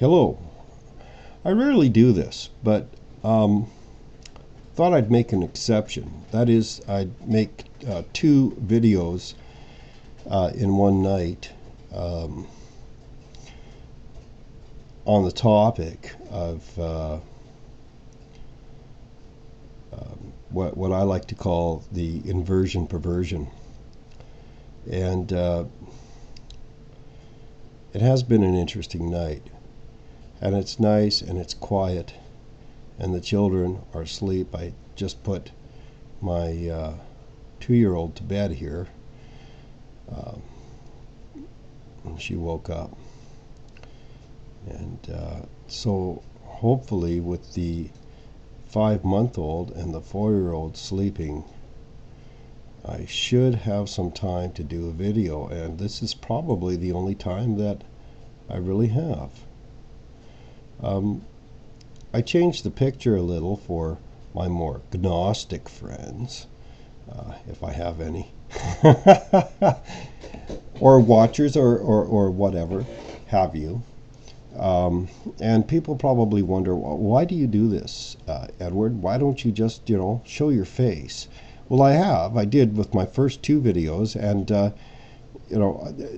Hello. I rarely do this, but thought I'd make an exception. That is, I'd make two videos in one night on the topic of what I like to call the inversion perversion. And it has been an interesting night. And it's nice and it's quiet and the children are asleep. I just put my 2-year-old to bed here, and she woke up. And so hopefully with the 5-month-old and the 4-year-old sleeping, I should have some time to do a video, and this is probably the only time that I really have. I changed the picture a little for my more Gnostic friends, if I have any, or watchers, or whatever have you. And people probably wonder, well, why do you do this, Edward? Why don't you just, show your face? Well, I did with my first two videos, and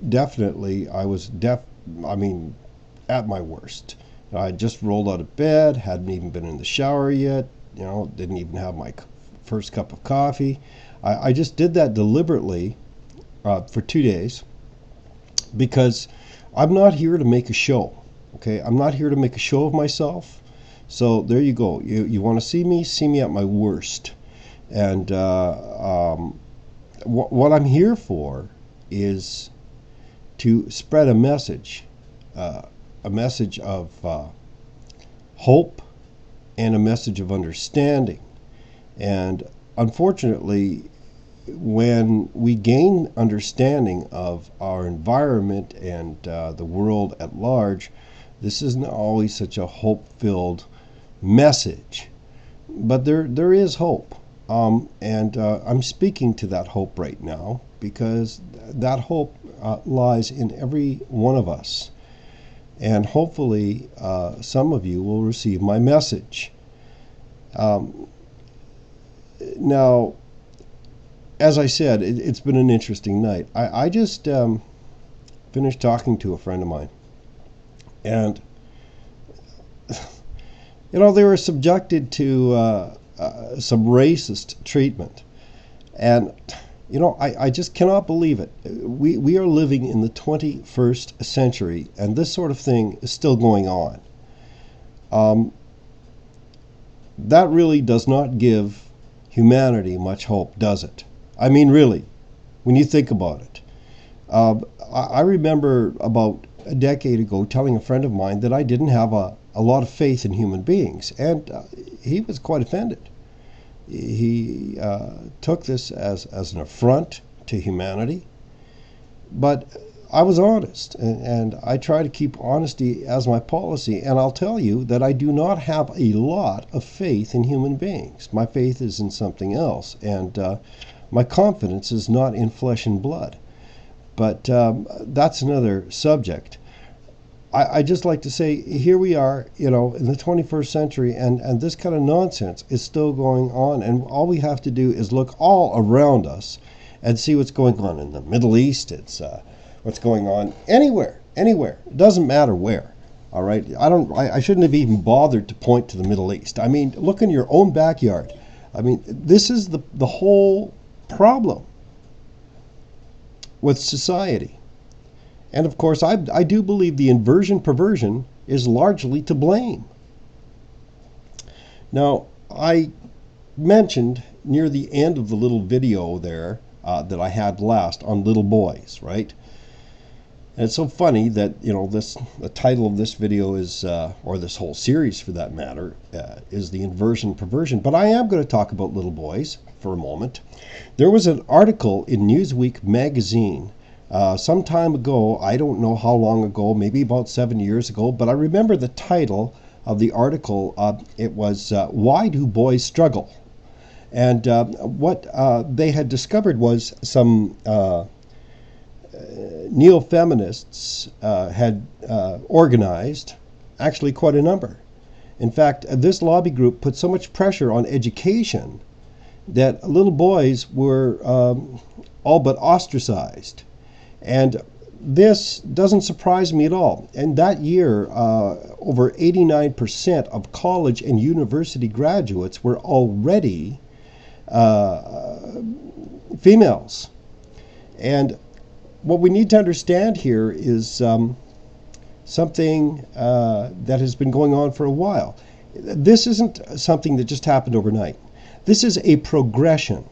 definitely I was at my worst. I just rolled out of bed, hadn't even been in the shower yet, didn't even have my first cup of coffee. I just did that deliberately for 2 days because I'm not here to make a show, okay? I'm not here to make a show of myself. So there you go. You want to see me at my worst. And what I'm here for is to spread a message of hope and a message of understanding. And unfortunately, when we gain understanding of our environment and the world at large, this isn't always such a hope-filled message. But there is hope. And I'm speaking to that hope right now because that hope lies in every one of us. And hopefully some of you will receive my message. Now, as I said, it's been an interesting night. I just finished talking to a friend of mine. And, they were subjected to some racist treatment. And I just cannot believe it. We are living in the 21st century, and this sort of thing is still going on. That really does not give humanity much hope, does it? I mean, really, when you think about it. I remember about a decade ago telling a friend of mine that I didn't have a lot of faith in human beings, and he was quite offended. He took this as an affront to humanity, but I was honest, and I try to keep honesty as my policy, and I'll tell you that I do not have a lot of faith in human beings. My faith is in something else, and my confidence is not in flesh and blood. But that's another subject. I just like to say, here we are, in the 21st century, and this kind of nonsense is still going on. And all we have to do is look all around us and see what's going on in the Middle East. It's what's going on anywhere. It doesn't matter where. All right. I shouldn't have even bothered to point to the Middle East. I mean, look in your own backyard. I mean, this is the whole problem with society. And of course, I do believe the inversion perversion is largely to blame. Now, I mentioned near the end of the little video there that I had last on little boys, right? And it's so funny that, the title of this video is, or this whole series for that matter, is the inversion perversion. But I am going to talk about little boys for a moment. There was an article in Newsweek magazine some time ago. I don't know how long ago, maybe about 7 years ago, but I remember the title of the article. It was, Why Do Boys Struggle? And what they had discovered was some neo-feminists had organized actually quite a number. In fact, this lobby group put so much pressure on education that little boys were all but ostracized. And this doesn't surprise me at all. And that year, over 89% of college and university graduates were already females. And what we need to understand here is something that has been going on for a while. This isn't something that just happened overnight. This is a progression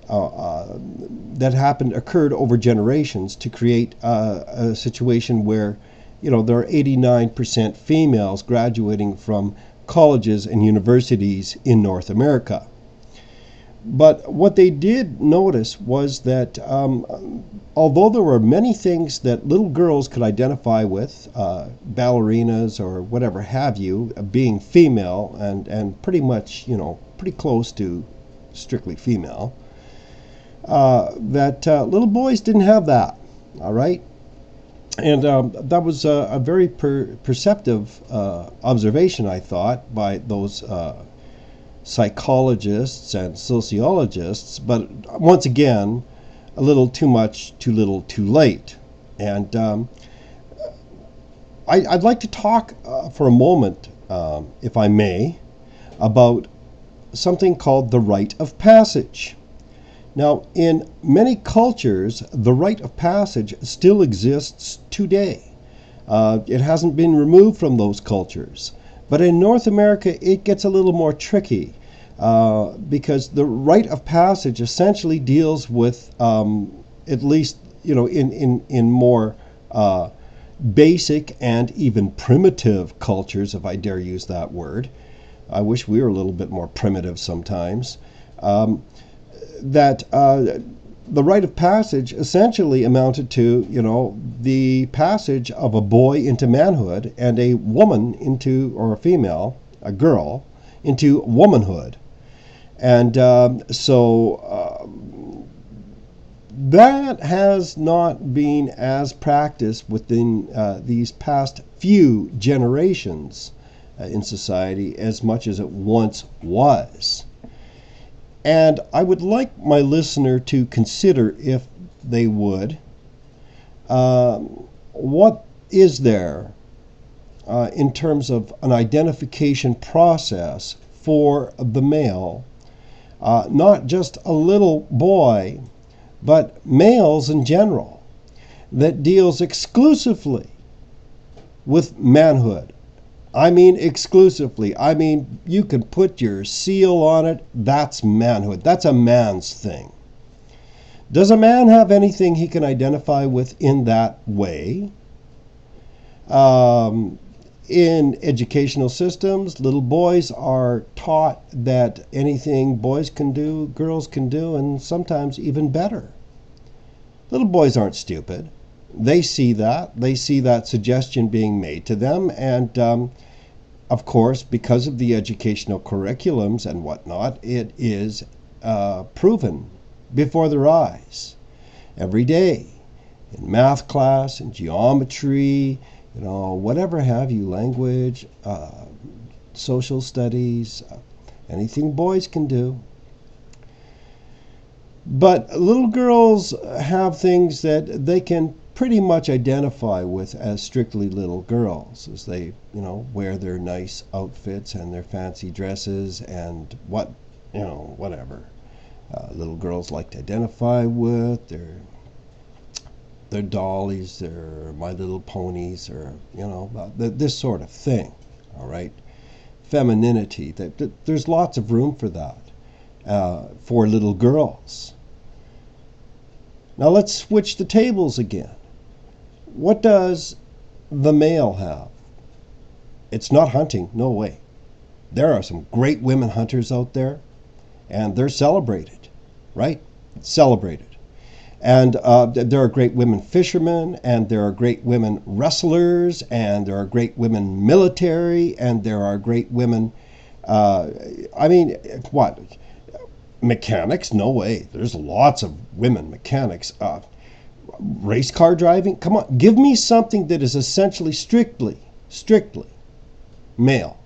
that occurred over generations to create a situation where, there are 89% females graduating from colleges and universities in North America. But what they did notice was that although there were many things that little girls could identify with, ballerinas or whatever have you, being female and pretty much, pretty close to strictly female, that little boys didn't have that, all right? And that was a very perceptive observation, I thought, by those psychologists and sociologists, but once again, a little too much, too little, too late. And I'd like to talk for a moment, if I may, about something called the rite of passage. Now, in many cultures, the rite of passage still exists today. It hasn't been removed from those cultures. But in North America, it gets a little more tricky because the rite of passage essentially deals with, at least, in more basic and even primitive cultures, if I dare use that word. I wish we were a little bit more primitive sometimes. That the rite of passage essentially amounted to, the passage of a boy into manhood and a woman or a female, a girl, into womanhood. And so that has not been as practiced within these past few generations in society as much as it once was. And I would like my listener to consider, if they would, what is there in terms of an identification process for the male, not just a little boy, but males in general, that deals exclusively with manhood. I mean exclusively. I mean, you can put your seal on it. That's manhood. That's a man's thing. Does a man have anything he can identify with in that way? In educational systems, little boys are taught that anything boys can do, girls can do, and sometimes even better. Little boys aren't stupid. They see that. They see that suggestion being made to them, and of course, because of the educational curriculums and whatnot, it is proven before their eyes every day in math class, in geometry, whatever have you, language, social studies, anything boys can do. But little girls have things that they can pretty much identify with as strictly little girls, as they, wear their nice outfits and their fancy dresses and whatever. Little girls like to identify with their dollies, their My Little Ponies, or, this sort of thing, all right? Femininity, there's lots of room for that for little girls. Now let's switch the tables again. What does the male have? It's not hunting, no way. There are some great women hunters out there, and they're celebrated, right? Celebrated. And there are great women fishermen, and there are great women wrestlers, and there are great women military, and there are great women, mechanics? No way. There's lots of women mechanics. Race car driving? Come on, give me something that is essentially strictly male.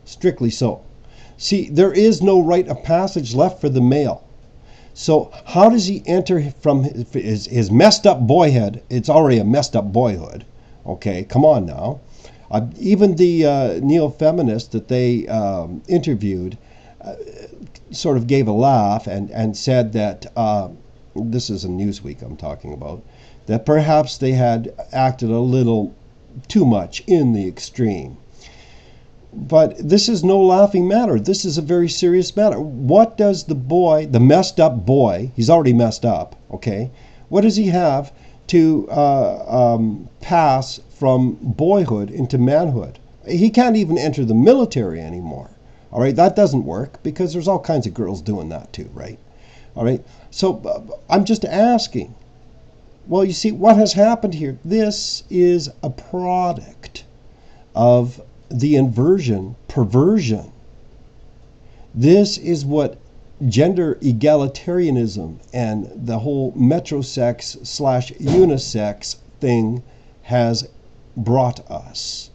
Strictly so. See, there is no rite of passage left for the male. So how does he enter from his messed up boyhood? It's already a messed up boyhood. Okay, come on now. Even the neo-feminist that they interviewed sort of gave a laugh and said that, this is a Newsweek I'm talking about, that perhaps they had acted a little too much in the extreme. But this is no laughing matter. This is a very serious matter. What does the boy, the messed up boy, he's already messed up, okay? What does he have to pass from boyhood into manhood? He can't even enter the military anymore. All right, that doesn't work because there's all kinds of girls doing that too, right? All right, so I'm just asking. Well, you see, what has happened here? This is a product of the inversion, perversion. This is what gender egalitarianism and the whole metrosex/unisex thing has brought us.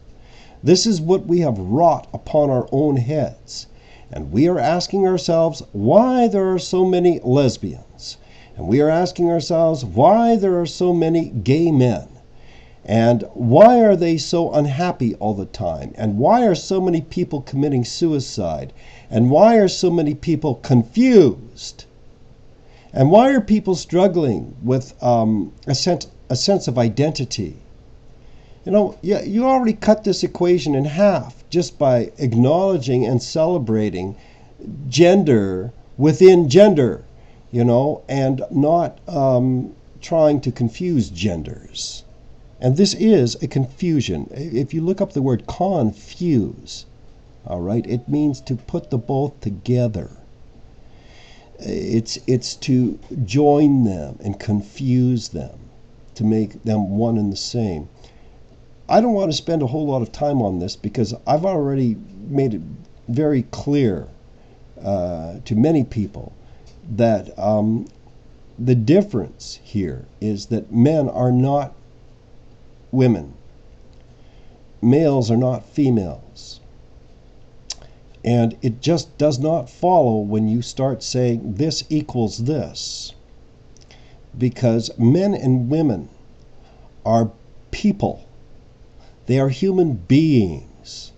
This is what we have wrought upon our own heads. And we are asking ourselves why there are so many lesbians. And we are asking ourselves why there are so many gay men. And why are they so unhappy all the time? And why are so many people committing suicide? And why are so many people confused? And why are people struggling with a sense of identity? You know, you already cut this equation in half just by acknowledging and celebrating gender within gender, you know, and not trying to confuse genders. And this is a confusion. If you look up the word confuse, all right, it means to put the both together. It's to join them and confuse them, to make them one and the same. I don't want to spend a whole lot of time on this because I've already made it very clear to many people that the difference here is that men are not women. Males are not females. And it just does not follow when you start saying this equals this. Because men and women are people. They are human beings.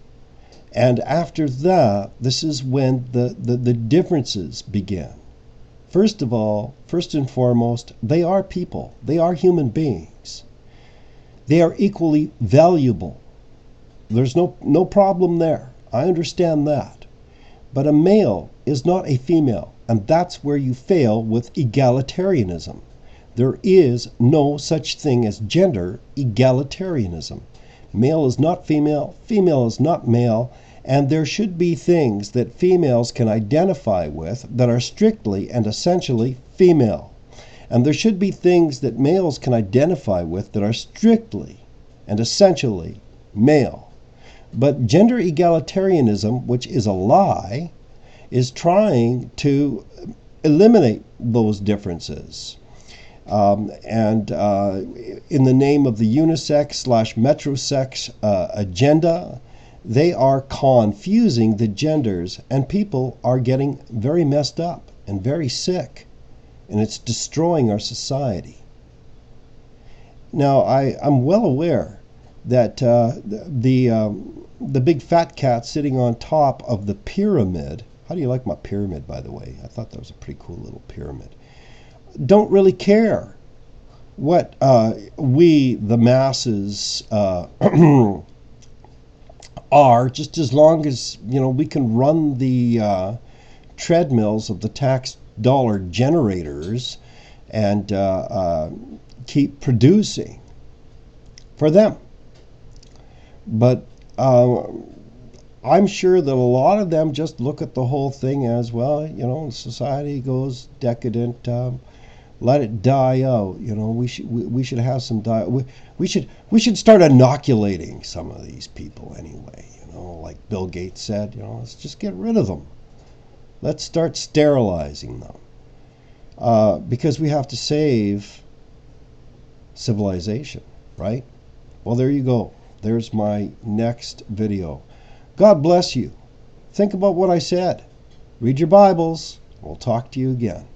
And after that, this is when the differences begin. First of all, first and foremost, they are people. They are human beings. They are equally valuable. There's no problem there. I understand that. But a male is not a female, and that's where you fail with egalitarianism. There is no such thing as gender egalitarianism. Male is not female, female is not male, and there should be things that females can identify with that are strictly and essentially female. And there should be things that males can identify with that are strictly and essentially male. But gender egalitarianism, which is a lie, is trying to eliminate those differences. In the name of the unisex/metrosex agenda, they are confusing the genders, and people are getting very messed up and very sick. And it's destroying our society. Now, I'm well aware that the big fat cat sitting on top of the pyramid, how do you like my pyramid, by the way? I thought that was a pretty cool little pyramid. Don't really care what we, the masses, are, just as long as, you know, we can run the treadmills of the tax dollar generators and keep producing for them. But I'm sure that a lot of them just look at the whole thing as, well, you know, society goes decadent, let it die out. You know, we should have some we should start inoculating some of these people anyway. You know, like Bill Gates said, you know, let's just get rid of them. Let's start sterilizing them because we have to save civilization, right? Well, there you go. There's my next video. God bless you. Think about what I said. Read your Bibles. We'll talk to you again.